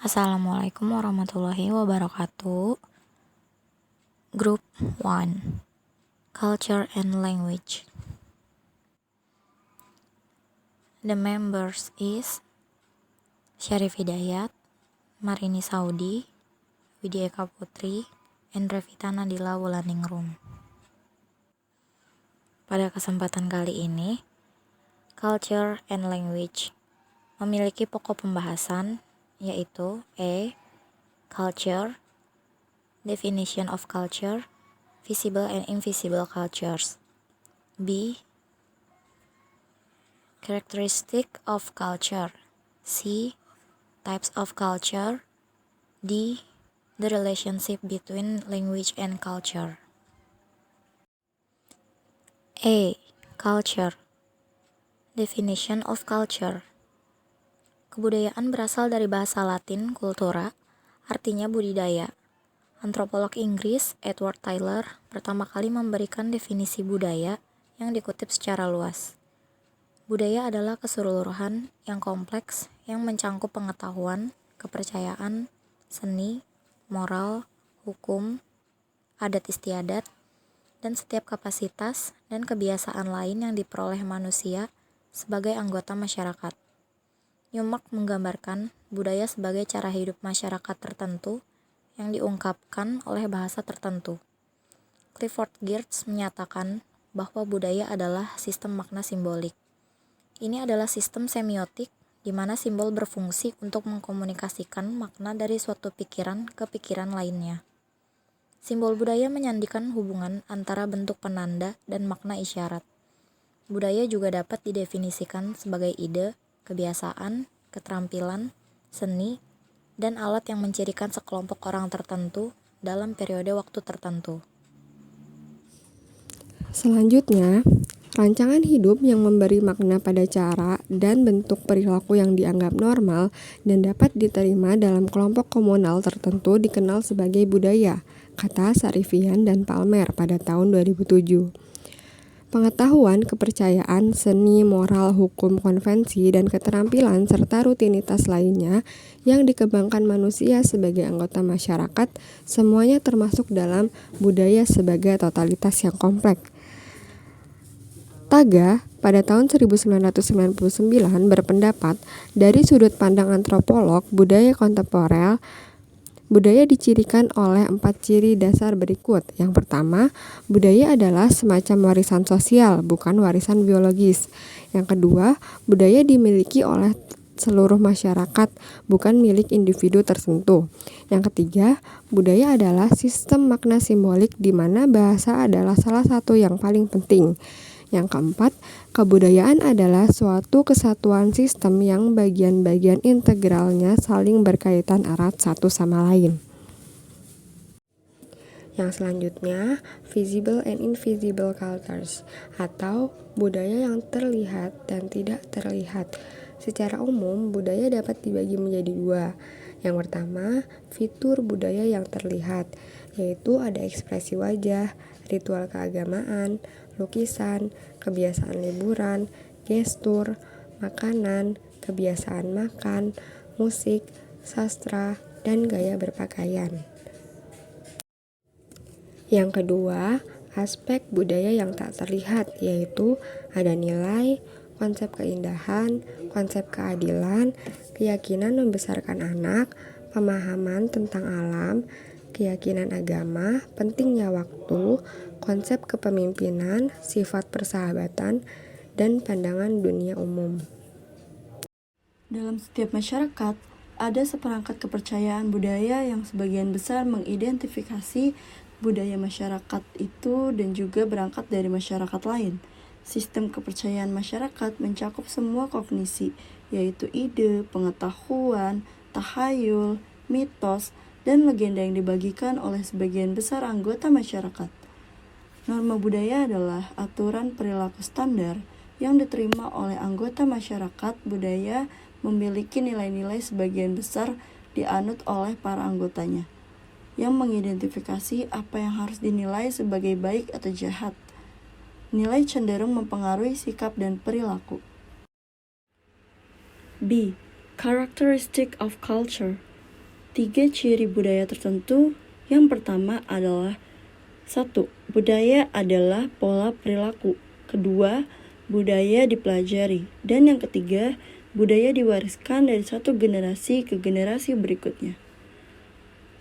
Assalamualaikum warahmatullahi wabarakatuh. Group 1, Culture and Language. The members is Syarif Hidayat, Marini Saudi, Widya Eka Putri, and Revita Nadila Wulaningrum. Pada kesempatan kali ini, Culture and Language memiliki pokok pembahasan yaitu A. Culture, Definition of Culture, Visible and Invisible Cultures. B. Characteristic of Culture. C. Types of Culture. D. The relationship between language and culture. A. Culture. Definition of Culture. Kebudayaan berasal dari bahasa Latin cultura, artinya budidaya. Antropolog Inggris Edward Tylor pertama kali memberikan definisi budaya yang dikutip secara luas. Budaya adalah keseluruhan yang kompleks yang mencangkup pengetahuan, kepercayaan, seni, moral, hukum, adat istiadat, dan setiap kapasitas dan kebiasaan lain yang diperoleh manusia sebagai anggota masyarakat. Newmark menggambarkan budaya sebagai cara hidup masyarakat tertentu yang diungkapkan oleh bahasa tertentu. Clifford Geertz menyatakan bahwa budaya adalah sistem makna simbolik. Ini adalah sistem semiotik di mana simbol berfungsi untuk mengkomunikasikan makna dari suatu pikiran ke pikiran lainnya. Simbol budaya menyandikan hubungan antara bentuk penanda dan makna isyarat. Budaya juga dapat didefinisikan sebagai ide, kebiasaan, keterampilan, seni, dan alat yang mencirikan sekelompok orang tertentu dalam periode waktu tertentu. Selanjutnya, rancangan hidup yang memberi makna pada cara dan bentuk perilaku yang dianggap normal dan dapat diterima dalam kelompok komunal tertentu dikenal sebagai budaya, kata Sarifian dan Palmer pada tahun 2007. Pengetahuan, kepercayaan, seni, moral, hukum, konvensi, dan keterampilan serta rutinitas lainnya yang dikembangkan manusia sebagai anggota masyarakat semuanya termasuk dalam budaya sebagai totalitas yang kompleks. Taga pada tahun 1999 berpendapat, dari sudut pandang antropolog budaya kontemporer, budaya dicirikan oleh 4 ciri dasar berikut. Yang pertama, budaya adalah semacam warisan sosial, bukan warisan biologis. Yang kedua, budaya dimiliki oleh seluruh masyarakat, bukan milik individu tertentu. Yang ketiga, budaya adalah sistem makna simbolik di mana bahasa adalah salah satu yang paling penting. Yang keempat, kebudayaan adalah suatu kesatuan sistem yang bagian-bagian integralnya saling berkaitan erat satu sama lain. Yang selanjutnya, visible and invisible cultures, atau budaya yang terlihat dan tidak terlihat. Secara umum, budaya dapat dibagi menjadi dua. Yang pertama, fitur budaya yang terlihat, yaitu ada ekspresi wajah, ritual keagamaan, lukisan, kebiasaan liburan, gestur, makanan, kebiasaan makan, musik, sastra, dan gaya berpakaian. Yang kedua, aspek budaya yang tak terlihat, yaitu ada nilai, konsep keindahan, konsep keadilan, keyakinan membesarkan anak, pemahaman tentang alam, keyakinan agama, pentingnya waktu, konsep kepemimpinan, sifat persahabatan, dan pandangan dunia umum. Dalam setiap masyarakat, ada seperangkat kepercayaan budaya yang sebagian besar mengidentifikasi budaya masyarakat itu dan juga berangkat dari masyarakat lain. Sistem kepercayaan masyarakat mencakup semua kognisi, yaitu ide, pengetahuan, tahayul, mitos, dan legenda yang dibagikan oleh sebagian besar anggota masyarakat. Norma budaya adalah aturan perilaku standar yang diterima oleh anggota masyarakat. Budaya memiliki nilai-nilai sebagian besar dianut oleh para anggotanya, yang mengidentifikasi apa yang harus dinilai sebagai baik atau jahat. Nilai cenderung mempengaruhi sikap dan perilaku. B. Characteristic of culture. 3 ciri budaya tertentu. Yang pertama adalah 1. Budaya adalah pola perilaku. Kedua, budaya dipelajari. Dan yang ketiga, budaya diwariskan dari satu generasi ke generasi berikutnya.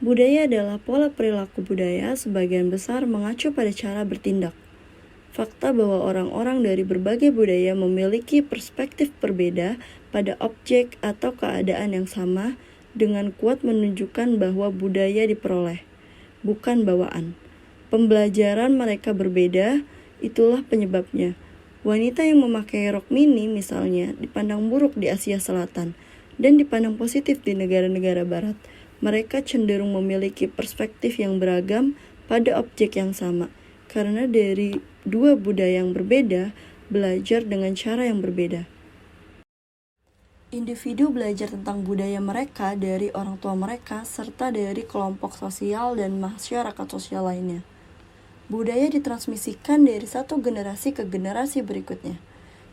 Budaya adalah pola perilaku budaya sebagian besar mengacu pada cara bertindak. Fakta bahwa orang-orang dari berbagai budaya memiliki perspektif berbeda pada objek atau keadaan yang sama dengan kuat menunjukkan bahwa budaya diperoleh, bukan bawaan. Pembelajaran mereka berbeda, itulah penyebabnya. Wanita yang memakai rok mini misalnya dipandang buruk di Asia Selatan dan dipandang positif di negara-negara barat. Mereka cenderung memiliki perspektif yang beragam pada objek yang sama, karena dari dua budaya yang berbeda belajar dengan cara yang berbeda. Individu belajar tentang budaya mereka dari orang tua mereka serta dari kelompok sosial dan masyarakat sosial lainnya. Budaya ditransmisikan dari satu generasi ke generasi berikutnya.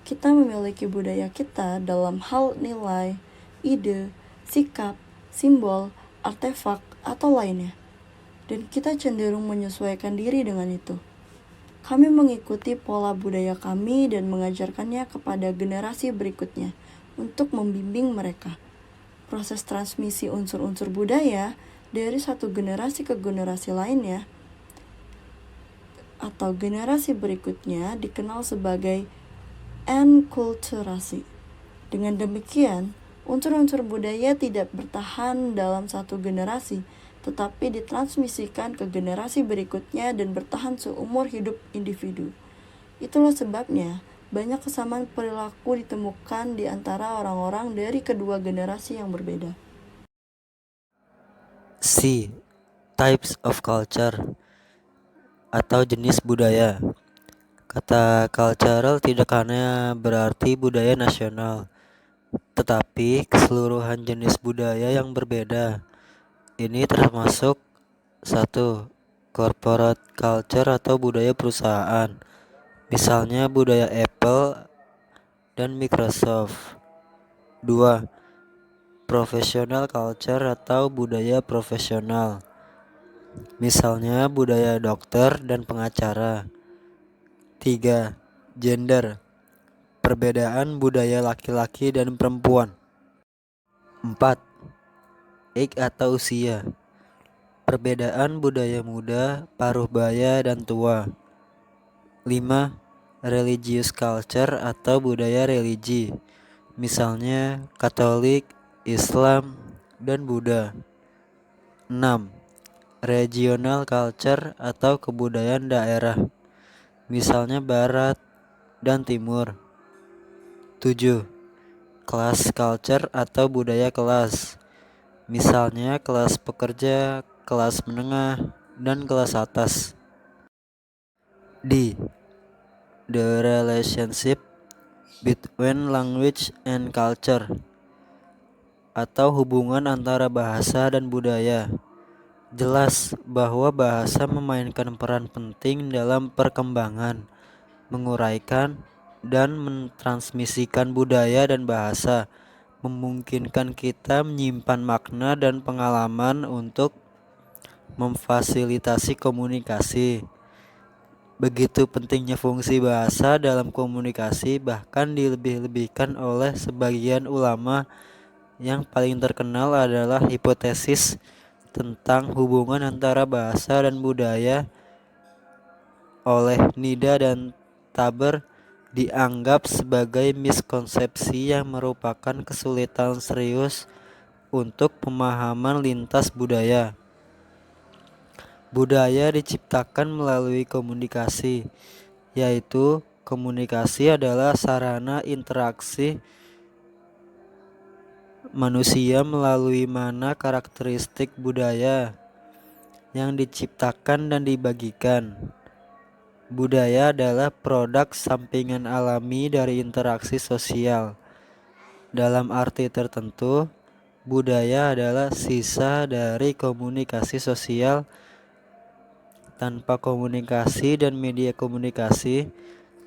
Kita memiliki budaya kita dalam hal nilai, ide, sikap, simbol, artefak, atau lainnya. Dan kita cenderung menyesuaikan diri dengan itu. Kami mengikuti pola budaya kami dan mengajarkannya kepada generasi berikutnya untuk membimbing mereka. Proses transmisi unsur-unsur budaya dari satu generasi ke generasi lainnya atau generasi berikutnya dikenal sebagai enkulturasi. Dengan demikian, unsur-unsur budaya tidak bertahan dalam satu generasi, tetapi ditransmisikan ke generasi berikutnya dan bertahan seumur hidup individu. Itulah sebabnya banyak kesamaan perilaku ditemukan di antara orang-orang dari kedua generasi yang berbeda. C. Types of culture atau jenis budaya. Kata cultural tidak hanya berarti budaya nasional, tetapi keseluruhan jenis budaya yang berbeda. Ini termasuk 1. Corporate culture atau budaya perusahaan. Misalnya budaya Apple dan Microsoft. 2. Professional culture atau budaya profesional. Misalnya budaya dokter dan pengacara. 3. Gender. Perbedaan budaya laki-laki dan perempuan. 4. Age atau usia. Perbedaan budaya muda, paruh baya, dan tua. 5. Religious culture atau budaya religi. Misalnya Katolik, Islam, dan Buddha. 6. Regional culture atau kebudayaan daerah. Misalnya Barat dan Timur. 7. Class culture atau budaya kelas. Misalnya kelas pekerja, kelas menengah, dan kelas atas. D. The relationship between language and culture atau hubungan antara bahasa dan budaya. Jelas bahwa bahasa memainkan peran penting dalam perkembangan, menguraikan, dan mentransmisikan budaya dan bahasa, memungkinkan kita menyimpan makna dan pengalaman untuk memfasilitasi komunikasi. Begitu pentingnya fungsi bahasa dalam komunikasi, bahkan dilebih-lebihkan oleh sebagian ulama. Yang paling terkenal adalah hipotesis tentang hubungan antara bahasa dan budaya oleh Nida dan Taber dianggap sebagai miskonsepsi yang merupakan kesulitan serius untuk pemahaman lintas budaya. Budaya diciptakan melalui komunikasi, yaitu komunikasi adalah sarana interaksi manusia melalui mana karakteristik budaya yang diciptakan dan dibagikan. Budaya adalah produk sampingan alami dari interaksi sosial. Dalam arti tertentu, budaya adalah sisa dari komunikasi sosial. Tanpa komunikasi dan media komunikasi,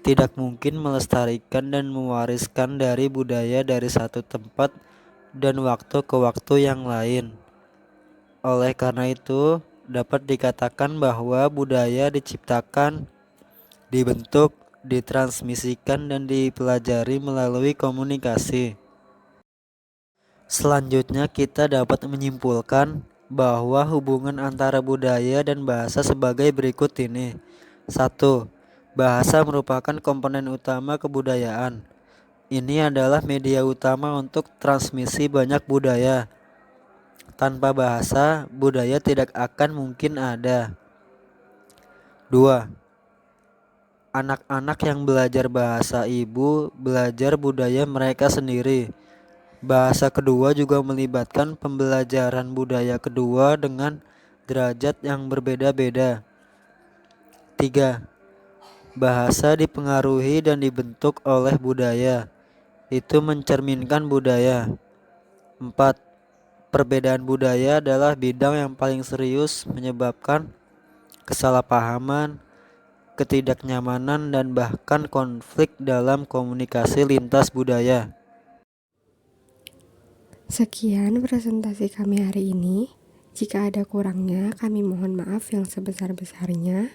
tidak mungkin melestarikan dan mewariskan dari budaya dari satu tempat dan waktu ke waktu yang lain. Oleh karena itu, dapat dikatakan bahwa budaya diciptakan, dibentuk, ditransmisikan, dan dipelajari melalui komunikasi. Selanjutnya, kita dapat menyimpulkan bahwa hubungan antara budaya dan bahasa sebagai berikut ini. 1. Bahasa merupakan komponen utama kebudayaan. Ini adalah media utama untuk transmisi banyak budaya. Tanpa bahasa, budaya tidak akan mungkin ada. 2. Anak-anak yang belajar bahasa ibu belajar budaya mereka sendiri. Bahasa kedua juga melibatkan pembelajaran budaya kedua dengan derajat yang berbeda-beda. 3. Bahasa dipengaruhi dan dibentuk oleh budaya. Itu mencerminkan budaya. 4. Perbedaan budaya adalah bidang yang paling serius menyebabkan kesalahpahaman, ketidaknyamanan, dan bahkan konflik dalam komunikasi lintas budaya. Sekian presentasi kami hari ini. Jika ada kurangnya, kami mohon maaf yang sebesar-besarnya.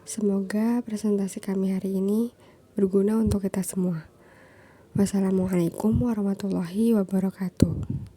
Semoga presentasi kami hari ini berguna untuk kita semua. Wassalamualaikum warahmatullahi wabarakatuh.